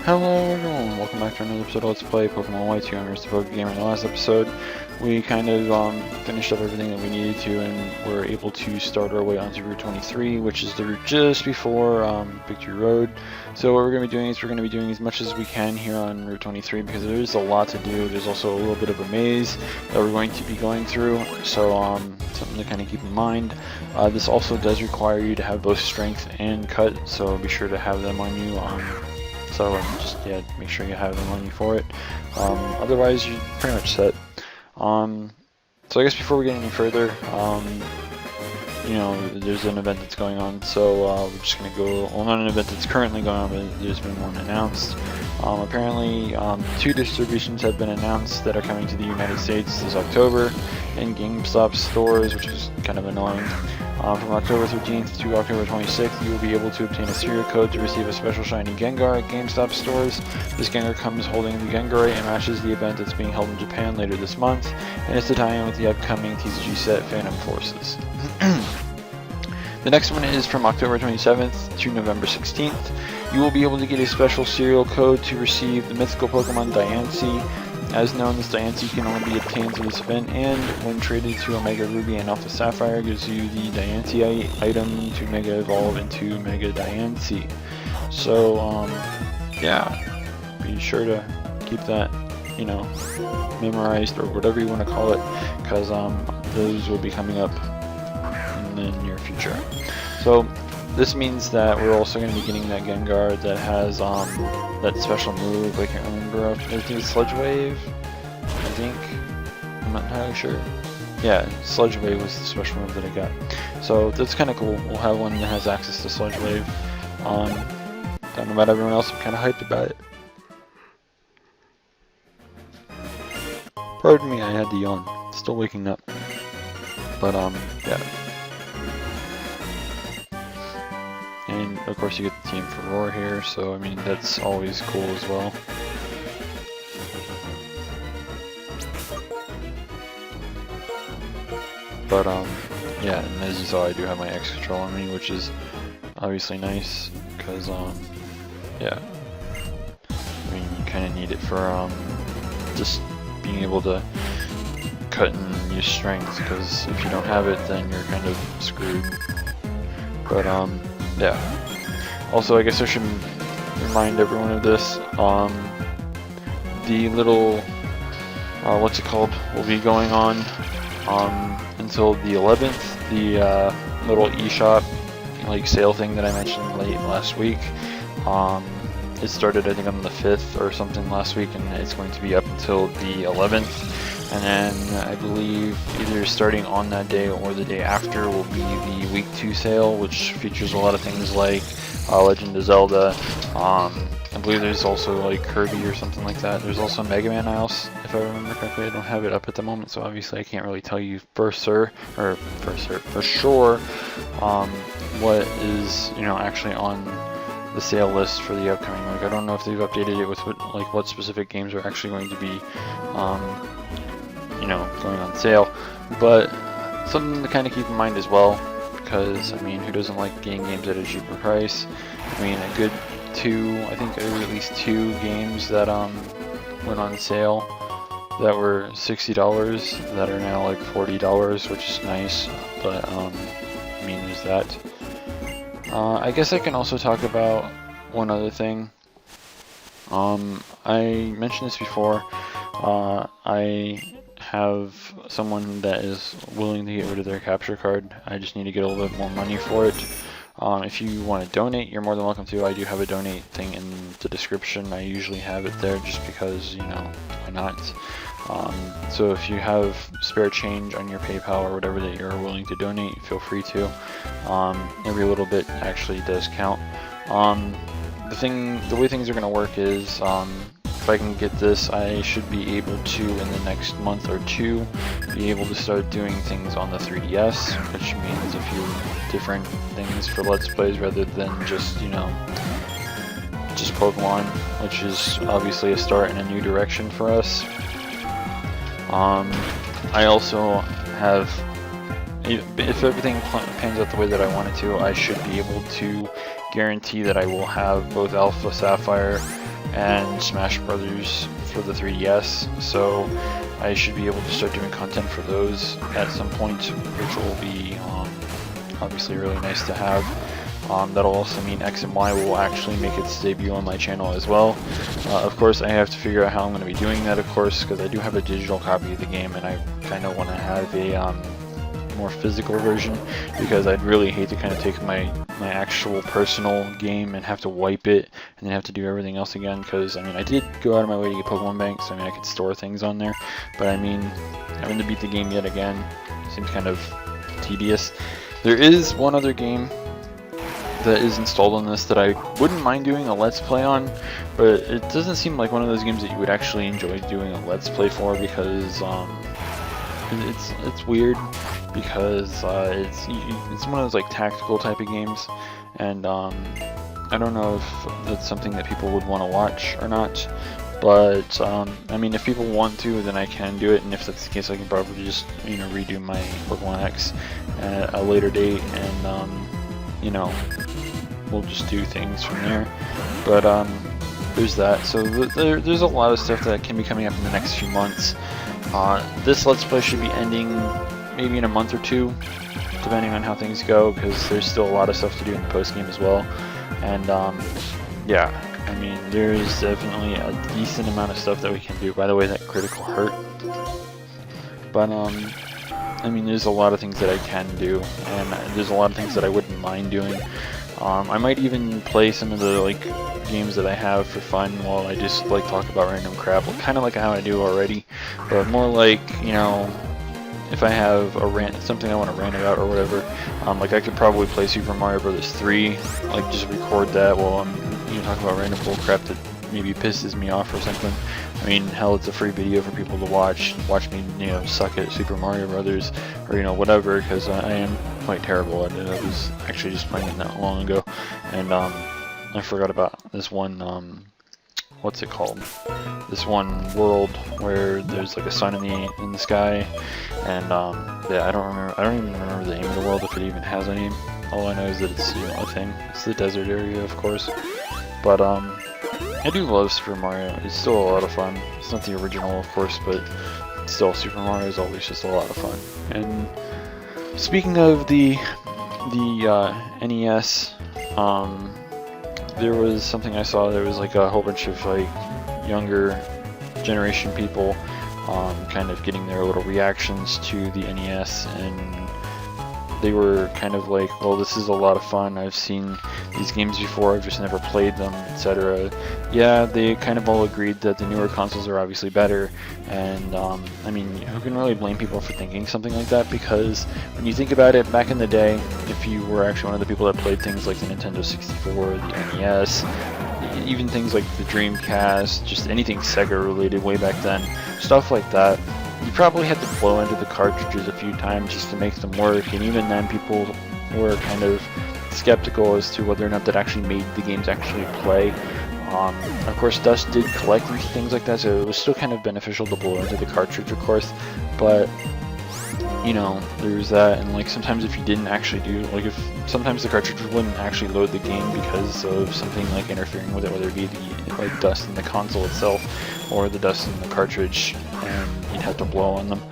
Hello everyone, welcome back to another episode of Let's Play Pokemon White 2. I'm your PokeGamer. In the last episode, we kind of finished up everything that we needed to, and we're able to start our way onto Route 23, which is the route just before Victory Road. So what we're going to be doing is we're going to be doing as much as we can here on Route 23 because there is a lot to do. There's also a little bit of a maze that we're going to be going through, so something to kind of keep in mind. This also does require you to have both Strength and Cut, so be sure to have them on you. So just make sure you have them on you for it. Otherwise, you're pretty much set. So I guess before we get any further, you know, there's an event that's going on. So we're just gonna go. Well, not an event that's currently going on, but there's been one announced. Apparently, 2 distributions have been announced that are coming to the United States this October in GameStop stores, which is kind of annoying. From October 13th to October 26th, you will be able to obtain a serial code to receive a special shiny Gengar at GameStop stores. This Gengar comes holding the Gengar and matches the event that's being held in Japan later this month, and it's to tie in with the upcoming TCG set Phantom Forces. The next one is from October 27th to November 16th. You will be able to get a special serial code to receive the mythical Pokemon Diancie. As known, this Diancie can only be obtained through this event, and when traded to OmegaRuby and AlphaSapphire, gives you the Diancie item to Mega Evolve into Mega Diancie. So, yeah, be sure to keep that, you know, memorized or whatever you want to call it, because those will be coming up in the near future. So, this means that we're also going to be getting that Gengar that has that special move. I can't remember. I think it's Sludge Wave, I think. I'm not entirely sure. Yeah, Sludge Wave was the special move that I got. So that's kind of cool. We'll have one that has access to Sludge Wave. Don't know about everyone else. I'm kind of hyped about it. Pardon me, I had to yawn. Still waking up. But yeah. And of course you get the team for Roar here, so I mean that's always cool as well. But yeah, and as you saw, I do have my X control on me, which is obviously nice because yeah, I mean you kind of need it for just being able to cut and use strength, because if you don't have it, then you're kind of screwed. But yeah. Also, I guess I should remind everyone of this. The little, what's it called, will be going on until the 11th. The little eShop like sale thing that I mentioned late last week. It started, I think, on the 5th or something last week, and it's going to be up until the 11th. And then I believe either starting on that day or the day after will be the Week 2 sale, which features a lot of things like Legend of Zelda. I believe there's also like Kirby or something like that. There's also Mega Man House, if I remember correctly. I don't have it up at the moment, so obviously I can't really tell you for sure what is, you know, actually on the sale list for the upcoming week. I don't know if they've updated it with what specific games are actually going to be you know, going on sale, but something to kind of keep in mind as well, because I mean, who doesn't like getting games at a cheaper price? I mean, a good I think there were at least 2 games that went on sale that were $60 that are now like $40, which is nice. But I mean, there's that. I guess I can also talk about one other thing. I mentioned this before. I have someone that is willing to get rid of their capture card. I just need to get a little bit more money for it. If you want to donate, you're more than welcome to. I do have a donate thing in the description. I usually have it there just because, you know, why not? So if you have spare change on your PayPal or whatever that you're willing to donate, feel free to. Every little bit actually does count. The way things are going to work is, if I can get this, I should be able to, in the next month or 2, be able to start doing things on the 3DS, which means a few different things for Let's Plays rather than just, you know, just Pokemon, which is obviously a start in a new direction for us. I also have, if everything pans out the way that I want it to, I should be able to guarantee that I will have both AlphaSapphire and Smash Brothers for the 3DS, so I should be able to start doing content for those at some point, which will be obviously really nice to have. That'll also mean X and Y will actually make its debut on my channel as well. Of course, I have to figure out how I'm going to be doing that, of course, because I do have a digital copy of the game, and I kind of want to have a more physical version, because I'd really hate to kind of take my actual personal game and have to wipe it and then have to do everything else again, because I mean, I did go out of my way to get Pokemon banks, so I mean, I could store things on there, but I mean, having to beat the game yet again seems kind of tedious. There is one other game that is installed on this that I wouldn't mind doing a Let's Play on, but it doesn't seem like one of those games that you would actually enjoy doing a Let's Play for, because it's weird, because it's one of those like tactical type of games, and I don't know if that's something that people would want to watch or not, but I mean, if people want to, then I can do it, and if that's the case, I can probably just, you know, redo my Pokemon X at a later date, and you know, we'll just do things from there. But there's that. So there's a lot of stuff that can be coming up in the next few months. This Let's Play should be ending maybe in a month or two, depending on how things go, because there's still a lot of stuff to do in the post game as well. And yeah, I mean, there's definitely a decent amount of stuff that we can do. By the way, that critical hurt. But I mean, there's a lot of things that I can do, and there's a lot of things that I wouldn't mind doing. I might even play some of the like games that I have for fun while I just like talk about random crap, kind of like how I do already, but more like, you know, if I have a rant, something I want to rant about or whatever, like I could probably play Super Mario Bros. 3, like just record that while I'm, you know, talking about random bull crap that maybe pisses me off or something. I mean, hell, it's a free video for people to watch me, you know, suck at Super Mario Brothers, or, you know, whatever, because I am quite terrible at it. I was actually just playing it not long ago, and I forgot about this one, what's it called? This one world where there's like a sun in the sky, and yeah, I don't even remember the name of the world, if it even has a name. All I know is that it's, you know, a thing. It's the desert area, of course. But I do love Super Mario. It's still a lot of fun. It's not the original, of course, but still, Super Mario is always just a lot of fun. And speaking of the NES, there was something I saw. There was like a whole bunch of like younger generation people kind of getting their little reactions to the NES, and they were kind of like, well, this is a lot of fun, I've seen these games before, I've just never played them, etc. Yeah, they kind of all agreed that the newer consoles are obviously better, and I mean, who can really blame people for thinking something like that? Because when you think about it, back in the day, if you were actually one of the people that played things like the Nintendo 64, the NES, even things like the Dreamcast, just anything Sega related way back then, stuff like that, you probably had to blow into the cartridges a few times just to make them work, and even then people were kind of skeptical as to whether or not that actually made the games actually play. Of course, dust did collect into things like that, so it was still kind of beneficial to blow into the cartridge, of course, but you know, there's that, and like sometimes if you didn't actually do, like if sometimes the cartridge wouldn't actually load the game because of something like interfering with it, whether it be the like dust in the console itself or the dust in the cartridge, and you'd have to blow on them.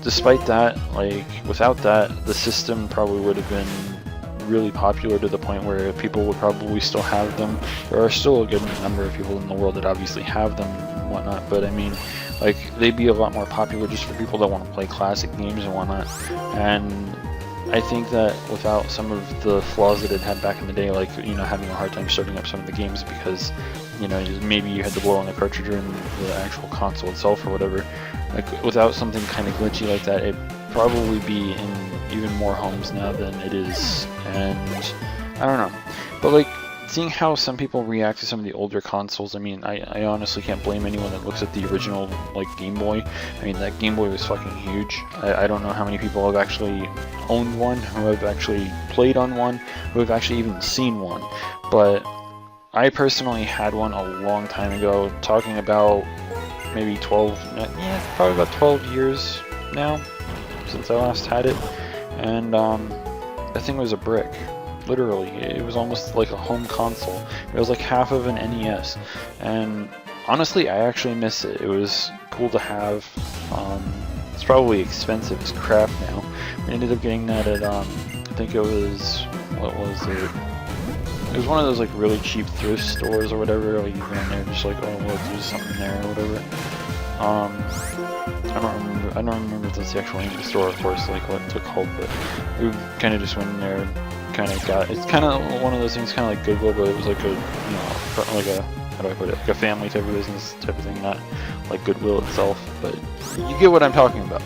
Despite that, like without that, the system probably would have been really popular to the point where people would probably still have them. There are still a good number of people in the world that obviously have them and whatnot, but I mean, like, they'd be a lot more popular just for people that want to play classic games and whatnot. And I think that without some of the flaws that it had back in the day, like, you know, having a hard time starting up some of the games because, you know, maybe you had to blow on the cartridge or in the actual console itself or whatever, like, without something kind of glitchy like that, it'd probably be in even more homes now than it is. And I don't know, but like, seeing how some people react to some of the older consoles, I mean, I honestly can't blame anyone that looks at the original, like, Game Boy. I mean, that Game Boy was fucking huge. I don't know how many people have actually owned one, who have actually played on one, who have actually even seen one. But I personally had one a long time ago, talking about maybe 12, yeah, probably about 12 years now, since I last had it. And that thing was a brick. literally. It was almost like a home console. It was like half of an NES, and honestly, I actually miss it. It was cool to have. It's probably expensive as crap now. We ended up getting that at, I think it was, what was it? It was one of those like really cheap thrift stores or whatever. Like you go in there just like, oh well, there's something there or whatever. I don't remember if that's the actual name of the store, of course, like what it's called, but we kind of just went in there, kind of got. It's kind of one of those things, kind of like Goodwill, but it was like a, like a, how do I put it, like a family type of business type of thing, not like Goodwill itself, but you get what I'm talking about.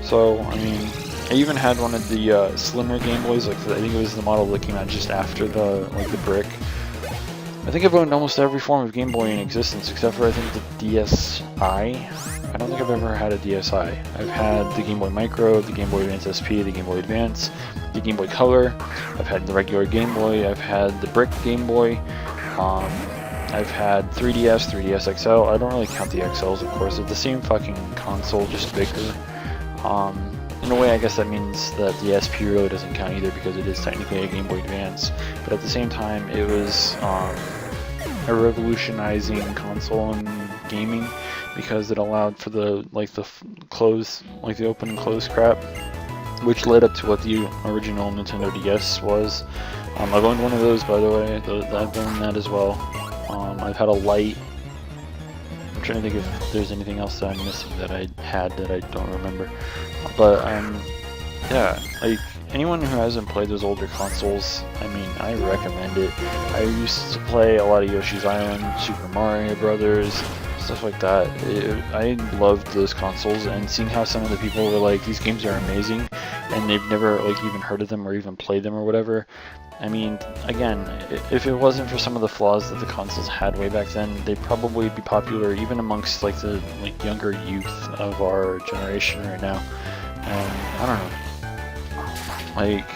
So, I mean, I even had one of the slimmer Game Boys, like I think it was the model that came out just after the, like the brick. I think I've owned almost every form of Game Boy in existence, except for I think the DSi. I don't think I've ever had a DSi. I've had the Game Boy Micro, the Game Boy Advance SP, the Game Boy Advance, the Game Boy Color. I've had the regular Game Boy. I've had the brick Game Boy. I've had 3DS, 3DS XL. I don't really count the XLs, of course. It's the same fucking console, just bigger. In a way, I guess that means that the SP really doesn't count either because it is technically a Game Boy Advance. But at the same time, it was a revolutionizing console in gaming because it allowed for the close, like the open and close crap, which led up to what the original Nintendo DS was. I've owned one of those, by the way. I've owned that as well. I've had a light. I'm trying to think if there's anything else that I'm missing that I had that I don't remember. But yeah, like anyone who hasn't played those older consoles, I mean, I recommend it. I used to play a lot of Yoshi's Island, Super Mario Brothers, stuff like that. I loved those consoles, and seeing how some of the people were like, these games are amazing, and they've never like even heard of them or even played them or whatever. I mean, again, if it wasn't for some of the flaws that the consoles had way back then, they'd probably be popular even amongst like the younger youth of our generation right now. And I don't know. Like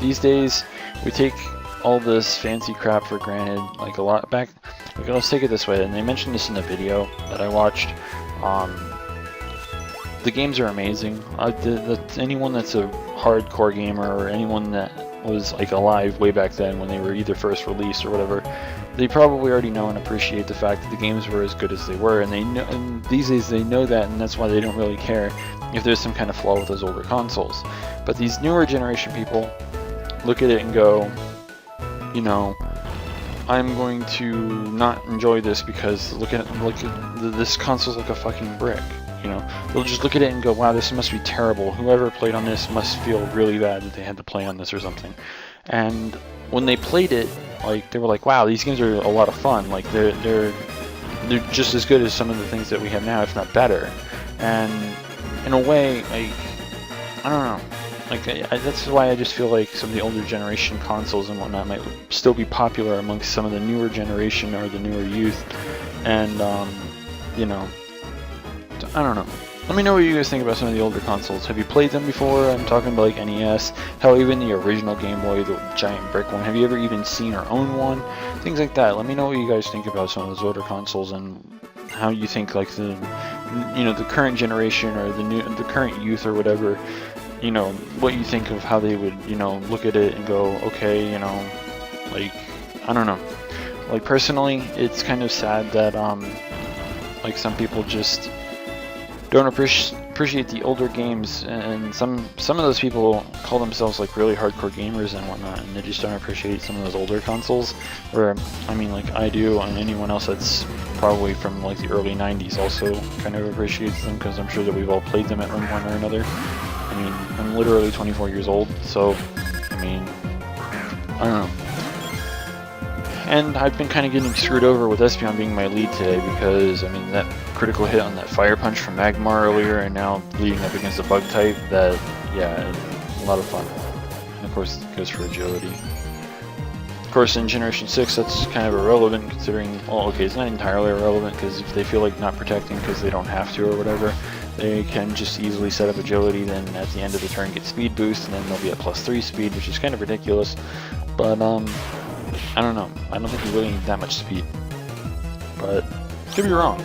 these days, we take all this fancy crap for granted. Like a lot back. Okay, let's take it this way. And they mentioned this in the video that I watched. The games are amazing. Anyone that's a hardcore gamer or anyone that was like alive way back then when they were either first released or whatever, they probably already know and appreciate the fact that the games were as good as they were, and they know, and these days they know that, and that's why they don't really care if there's some kind of flaw with those older consoles. But these newer generation people look at it and go, you know, I'm going to not enjoy this because look at this console's like a fucking brick. You know, they'll just look at it and go, wow, this must be terrible. Whoever played on this must feel really bad that they had to play on this or something. And when they played it, like, they were like, wow, these games are a lot of fun. Like, they're just as good as some of the things that we have now, if not better. And in a way, like, I don't know. Like, that's why I just feel like some of the older generation consoles and whatnot might still be popular amongst some of the newer generation or the newer youth. And, you know, I don't know. Let me know what you guys think about some of the older consoles. Have you played them before? I'm talking about like NES, hell, even the original Game Boy, the giant brick one. Have you ever even seen or owned one? Things like that. Let me know what you guys think about some of those older consoles and how you think like the, you know, the current generation or the current youth or whatever, you know, what you think of how they would, you know, look at it and go, okay, you know, like, I don't know. Like, personally, it's kind of sad that, like, some people just don't appreciate the older games, and some of those people call themselves like really hardcore gamers and whatnot, and they just don't appreciate some of those older consoles. Where, I mean, like I do, and anyone else that's probably from like the early 90s also kind of appreciates them, because I'm sure that we've all played them at one point or another. I mean, I'm literally 24 years old, so, I mean, I don't know. And I've been kind of getting screwed over with Espeon being my lead today because, I mean, that critical hit on that Fire Punch from Magmar earlier and now leading up against a Bug type, that, yeah, a lot of fun. And of course, it goes for agility. Of course, in Generation 6, that's kind of irrelevant considering, well, okay, it's not entirely irrelevant because if they feel like not protecting because they don't have to or whatever, they can just easily set up agility, then at the end of the turn get speed boost, and then they'll be at +3 speed, which is kind of ridiculous. But, I don't know. I don't think you really need that much speed. But, could be wrong.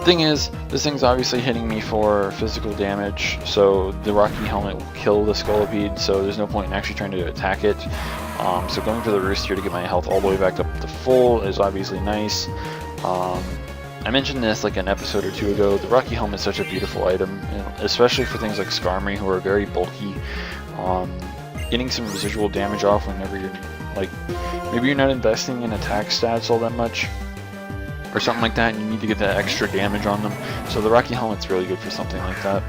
Thing is, this thing's obviously hitting me for physical damage, so the Rocky Helmet will kill the Scolipede, so there's no point in actually trying to attack it. So going for the Roost here to get my health all the way back up to full is obviously nice. I mentioned this like an episode or two ago, the Rocky Helmet is such a beautiful item, especially for things like Skarmory who are very bulky. Getting some residual damage off whenever you're, like, maybe you're not investing in attack stats all that much, or something like that, and you need to get that extra damage on them. So the Rocky Helmet's really good for something like that.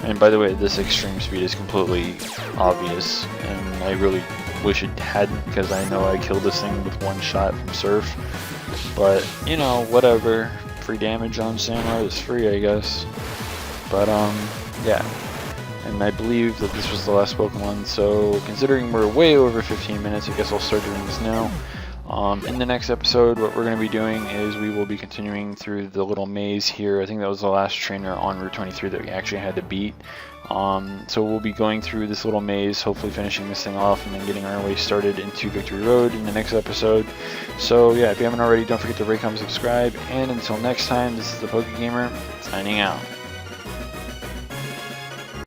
And by the way, this extreme speed is completely obvious, and I really wish it hadn't, because I know I killed this thing with one shot from Surf. But, you know, whatever. Free damage on Samurai is free, I guess. But, yeah. And I believe that this was the last Pokemon, so considering we're way over 15 minutes, I guess I'll start doing this now. In the next episode, what we're going to be doing is we will be continuing through the little maze here. I think that was the last trainer on Route 23 that we actually had to beat. So we'll be going through this little maze, hopefully finishing this thing off and then getting our way started into Victory Road in the next episode. So yeah, if you haven't already, don't forget to rate, comment, subscribe, and until next time, this is the PokeGamer, signing out.